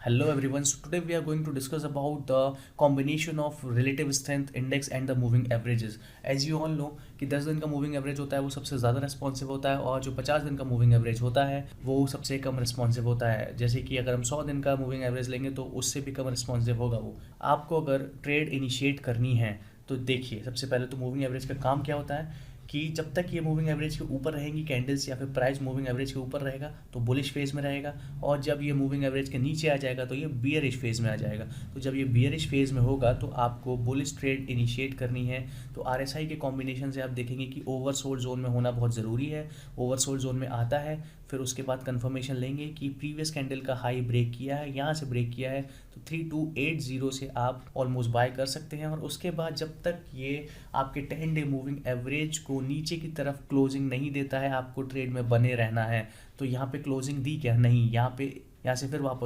Hello everyone. So today we are going to discuss about the combination of relative strength index and the moving averages. As you all know कि 10 दिन का moving average होता है वो सबसे ज़्यादा responsive होता है और जो 50 दिन का मूविंग एवरेज होता है वो सबसे कम रेस्पॉन्सिव होता है। जैसे कि अगर हम 100 दिन का मूविंग एवरेज लेंगे तो उससे भी कम रेस्पॉन्सिव होगा वो। आपको अगर ट्रेड इनिशिएट करनी है तो देखिए सबसे पहले तो मूविंग एवरेज का काम क्या होता है कि जब तक ये मूविंग एवरेज के ऊपर रहेंगी कैंडल्स या फिर प्राइस मूविंग एवरेज के ऊपर रहेगा तो बुलिश फेज में रहेगा, और जब ये मूविंग एवरेज के नीचे आ जाएगा तो ये बियरिश फेज में आ जाएगा। तो जब ये बियरिश फेज में होगा तो आपको बुलिश ट्रेड इनिशिएट करनी है। तो आरएसआई के कॉम्बिनेशन से आप देखेंगे कि ओवरसोल्ड जोन में होना बहुत ज़रूरी है। ओवरसोल्ड जोन में आता है, फिर उसके बाद कंफर्मेशन लेंगे कि प्रीवियस कैंडल का हाई ब्रेक किया है, यहाँ से ब्रेक किया है, तो 3280 से आप ऑलमोस्ट बाय कर सकते हैं। और उसके बाद जब तक ये आपके 10 डे मूविंग एवरेज को नीचे की तरफ क्लोजिंग नहीं देता है आपको ट्रेड में बने रहना है। तो यहाँ पे क्लोजिंग दी क्या नहीं, यहाँ से फिर वापस